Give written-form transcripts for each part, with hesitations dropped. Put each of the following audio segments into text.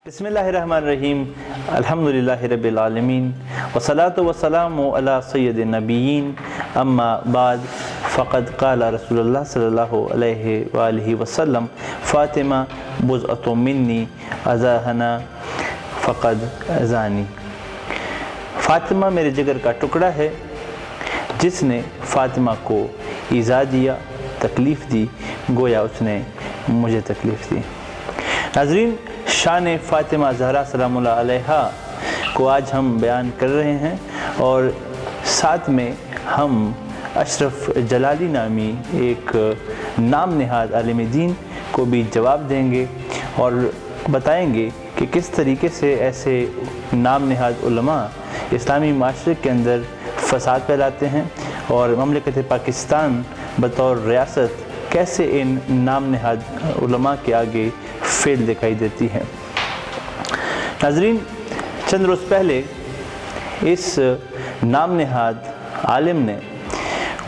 बिस्मिल्लाहिर्रहमानिर्रहीम अल्हम्दुलिल्लाहि रब्बिल आलमीन वस्सलातु वस्सलामु अला सय्यदिन नबिय्यीन अम्मा बाद फ़क़द क़ाल रसूलुल्लाह सल्लल्लाहु अलैहि वालिहि वसल्लम फ़ातिमा बुज़अतुम मिन्नी अज़ाहना फ़क़द अज़ानी। फ़ातिमा मेरे जिगर का टुकड़ा है, जिसने फ़ातिमा को ईज़ा दिया, तकलीफ़ दी, गोया उसने मुझे तकलीफ़ दी। नाज़रीन, शान फ़ातिमा ज़हरा सलामुल्लाह अलैहा को आज हम बयान कर रहे हैं और साथ में हम अशरफ जलाली नामी एक नाम नहाद आलिम दीन को भी जवाब देंगे और बताएंगे कि किस तरीके से ऐसे नाम नहाद उलमा इस्लामी माशरे के अंदर फ़साद फैलाते हैं और ममलिकत पाकिस्तान बतौर रियासत कैसे इन नाम नहाद उलमा के आगे फेल दिखाई देती है। नाज़रीन, चंद रोज़ पहले इस नाम नहाद आलिम ने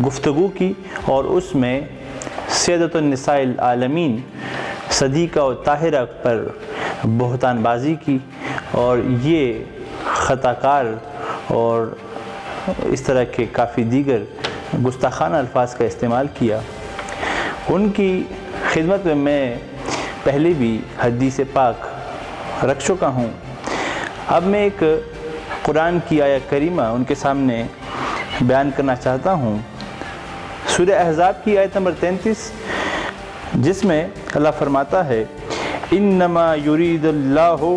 गुफ्तगू की और उसमें सैयदतुन निसाइल आलमीन सदीक़ा और ताहिरा पर बहतानबाजी की और ये ख़ताकार और इस तरह के काफ़ी दीगर गुस्ताखाना अल्फाज का इस्तेमाल किया। उनकी खिदमत में मैं पहले भी हदीस पाक रख चुका हूँ। अब मैं एक कुरान की आयत करीमा उनके सामने बयान करना चाहता हूँ। सूरह अहज़ाब की आयत नंबर 33, जिसमें अल्लाह फरमाता है, इन्नमा युरीदुल्लाहु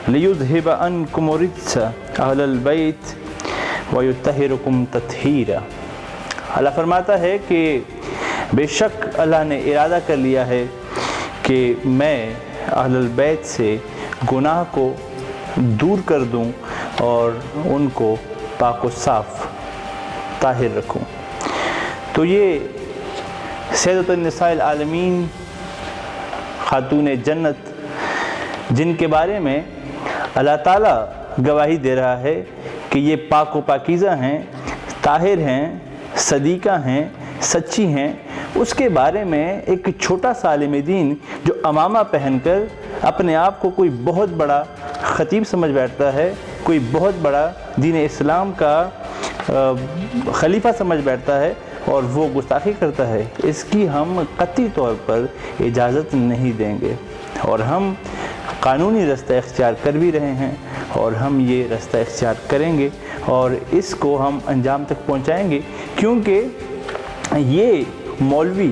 लियुज़हिबा अन्कुम रिज्सा अहलल बैत व युत्तहिरकुम तत्हीरा। अल्लाह फरमाता है कि बेशक अल्लाह ने इरादा कर लिया है कि मैं अहलुल बैत से गुनाह को दूर कर दूं और उनको पाक व साफ़ ताहिर रखूं। तो ये सैयदतुन निसाइल आलमीन खातून जन्नत, जिनके बारे में अल्लाह ताला गवाही दे रहा है कि ये पाक व पाकीज़ा हैं, ताहिर हैं, सदीक़ा हैं, सच्ची हैं, उसके बारे में एक छोटा सा आलिम दीन जो अमामा पहनकर अपने आप को कोई बहुत बड़ा ख़तीब समझ बैठता है, कोई बहुत बड़ा दीन इस्लाम का खलीफा समझ बैठता है और वो गुस्ताखी करता है, इसकी हम कतई तौर पर इजाज़त नहीं देंगे और हम कानूनी रास्ता इख्तियार कर भी रहे हैं और हम ये रास्ता इख्तियार करेंगे और इसको हम अंजाम तक पहुँचाएँगे। क्योंकि ये मौलवी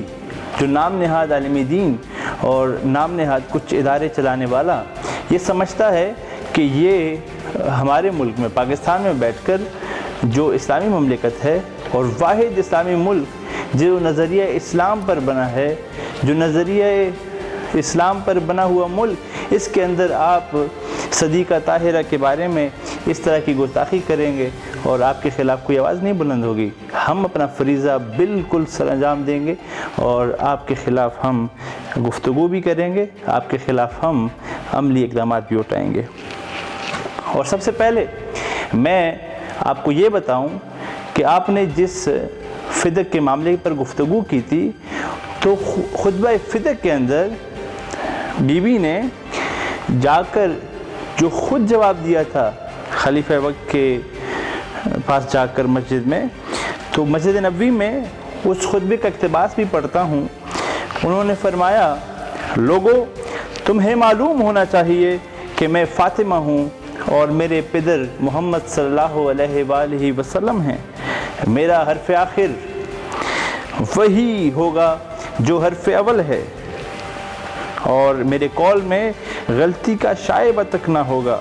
जो नाम नहाद आलिम दीन और नाम नहाद कुछ इदारे चलाने वाला ये समझता है कि ये हमारे मुल्क में पाकिस्तान में बैठकर जो इस्लामी ममलिकत है और वाहिद इस्लामी मुल्क जो नज़रिया इस्लाम पर बना है, जो नज़रिया इस्लाम पर बना हुआ मुल्क, इसके अंदर आप सदीक़ा ताहिरा के बारे में इस तरह की गुस्ताखी करेंगे और आपके ख़िलाफ़ कोई आवाज़ नहीं बुलंद होगी। हम अपना फरीज़ा बिल्कुल सरअंजाम देंगे और आपके ख़िलाफ़ हम गुफ्तगू भी करेंगे, आपके ख़िलाफ़ हम अमली इक़दामात भी उठाएंगे। और सबसे पहले मैं आपको ये बताऊं कि आपने जिस फ़िदक़ के मामले पर गुफ्तगू की थी, तो खुतबा फ़िदक़ के अंदर बीबी ने जाकर जो ख़ुद जवाब दिया था खलीफा वक्त के पास जाकर मस्जिद में, तो मस्जिद नबवी में उस खुतबे का इक़्तिबास भी पढ़ता हूँ। उन्होंने फरमाया, लोगों, तुम्हें मालूम होना चाहिए कि मैं फ़ातिमा हूँ और मेरे पिदर मोहम्मद सल्लल्लाहु अलैहि वसल्लम हैं। मेरा हर्फ़ आखिर वही होगा जो हर्फ़ अव्वल है और मेरे कौल में गलती का शायबा तक ना होगा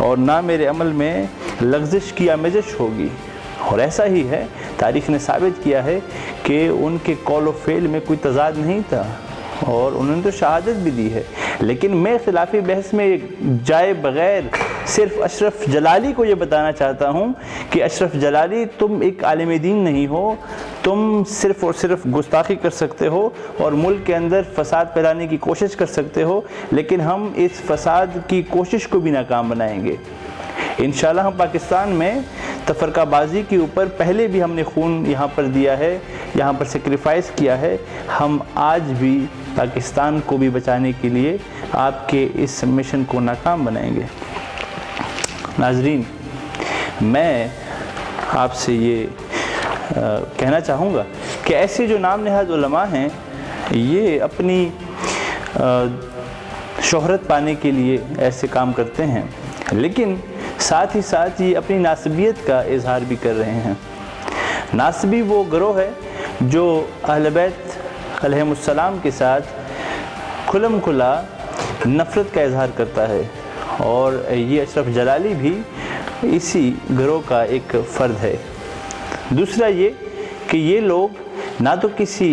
और ना मेरे अमल में लग़ज़िश की आमेज़श होगी। और ऐसा ही है, तारीख़ ने साबित किया है कि उनके कौल व फ़ेल में कोई तज़ाद नहीं था और उन्होंने तो शहादत भी दी है। लेकिन मैं ख़िलाफ़ी बहस में जाए बग़ैर सिर्फ़ अशरफ जलाली को ये बताना चाहता हूँ कि अशरफ जलाली, तुम एक आलिम दीन नहीं हो, तुम सिर्फ़ और सिर्फ गुस्ताखी कर सकते हो और मुल्क के अंदर फ़साद फैलाने की कोशिश कर सकते हो, लेकिन हम इस फ़साद की कोशिश को भी नाकाम बनाएंगे। इंशाअल्लाह हम पाकिस्तान में तफरका बाजी के ऊपर पहले भी हमने खून यहाँ पर दिया है, यहाँ पर सेक्रीफाइस किया है। हम आज भी पाकिस्तान को भी बचाने के लिए आपके इस मिशन को नाकाम बनाएंगे। नाजरीन, मैं आपसे ये कहना चाहूँगा कि ऐसे जो नाम नहाद उलमा हैं, ये अपनी शोहरत पाने के लिए ऐसे काम करते हैं, लेकिन साथ ही साथ ये अपनी नासबियत का इजहार भी कर रहे हैं। नासबी वो गिरोह है जो अहले बैत अलैहिमुस्सलाम के साथ खुलम खुला नफ़रत का इजहार करता है, और ये अशरफ जलाली भी इसी गिरोह का एक फ़र्द है। दूसरा ये कि ये लोग ना तो किसी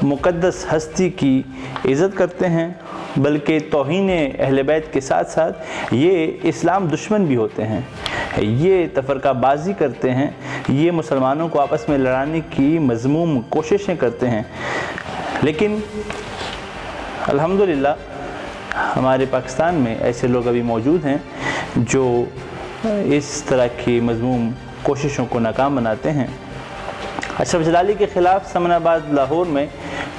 मुक़द्दस हस्ती की इज़्ज़त करते हैं, बल्कि तौहीन अहले बैत के साथ साथ ये इस्लाम दुश्मन भी होते हैं। ये तफरका बाजी करते हैं, ये मुसलमानों को आपस में लड़ाने की मज़मूम कोशिशें करते हैं। लेकिन अल्हम्दुलिल्लाह हमारे पाकिस्तान में ऐसे लोग अभी मौजूद हैं जो इस तरह की मज़मूम कोशिशों को नाकाम बनाते हैं। अशरफ जलाली के ख़िलाफ़ समनाबाद लाहौर में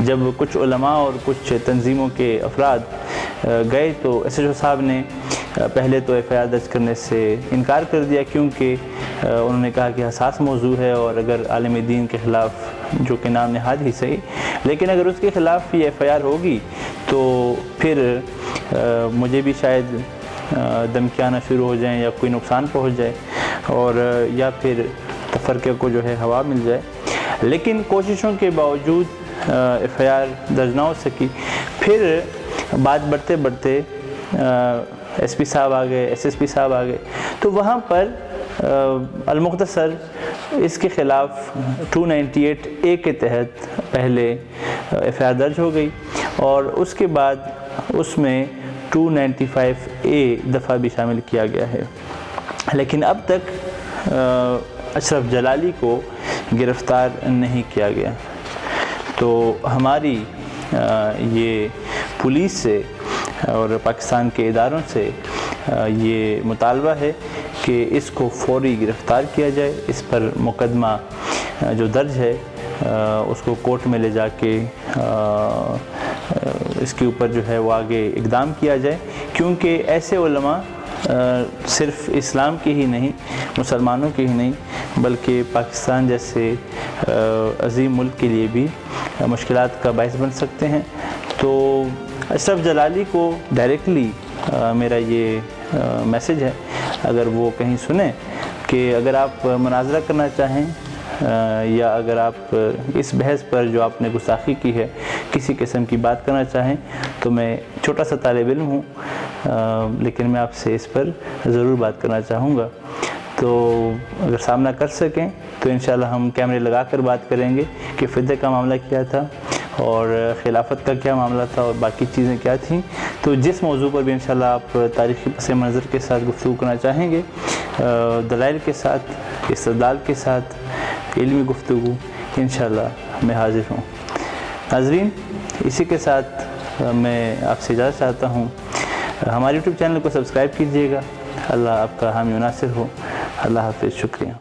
जब कुछ उलमा और कुछ तंजीमों के अफराद गए तो SHO साहब ने पहले तो FIR दर्ज करने से इनकार कर दिया, क्योंकि उन्होंने कहा कि हसास मौजू है, और अगर आलिम दीन के ख़िलाफ़, जो कि नाम नहाद ही सही, लेकिन अगर उसके ख़िलाफ़ ये FIR होगी तो फिर मुझे भी शायद धमकियाँ आना शुरू हो जाएं या कोई नुकसान पहुँच जाए, और या फिर तफरके को जो है हवा मिल जाए। लेकिन कोशिशों के बावजूद FIR दर्ज ना हो सकी। फिर बात बढ़ते बढ़ते SP साहब आ गए, SSP साहब आ गए, तो वहाँ पर अलमुख्तसर इसके ख़िलाफ़ 298A के तहत पहले FIR दर्ज हो गई, और उसके बाद उसमें 295A दफ़ा भी शामिल किया गया है। लेकिन अब तक अशरफ जलाली को गिरफ़्तार नहीं किया गया। तो हमारी ये पुलिस से और पाकिस्तान के इदारों से ये मुतालबा है कि इसको फ़ौरी गिरफ़्तार किया जाए। इस पर मुकदमा जो दर्ज है उसको कोर्ट में ले जाके इसके ऊपर जो है वो आगे इक़दाम किया जाए, क्योंकि ऐसे उलमा सिर्फ़ इस्लाम के ही नहीं, मुसलमानों के ही नहीं, बल्कि पाकिस्तान जैसे अज़ीम मुल्क के लिए भी मुश्किलात का बाइस बन सकते हैं। तो अशरफ जलाली को डायरेक्टली मेरा ये मैसेज है, अगर वो कहीं सुने, कि अगर आप मुनाज़रा करना चाहें या अगर आप इस बहस पर जो आपने गुस्ताखी की है किसी किस्म की बात करना चाहें, तो मैं छोटा सा तालिब इल्म हूँ, लेकिन मैं आपसे इस पर ज़रूर बात करना चाहूँगा। तो अगर सामना कर सकें तो इंशाल्लाह हम कैमरे लगा कर बात करेंगे कि फ़िदे का मामला क्या था और खिलाफत का क्या मामला था और बाकी चीज़ें क्या थीं। तो जिस मौजू पर भी इंशाल्लाह आप तारीख़ी पस मंज़र के साथ गुफ्तगू करना चाहेंगे, दलाइल के साथ, इस्तदलाल के साथ, इल्मी गुफ्तगू, इंशाल्लाह मैं हाज़िर हूँ। नाज़रीन, इसी के साथ मैं आपसे इजाज़त चाहता हूँ। हमारे YouTube चैनल को सब्सक्राइब कीजिएगा। अल्लाह आपका हामी नासिर हो। अल्लाह हाफ़िज़। शुक्रिया।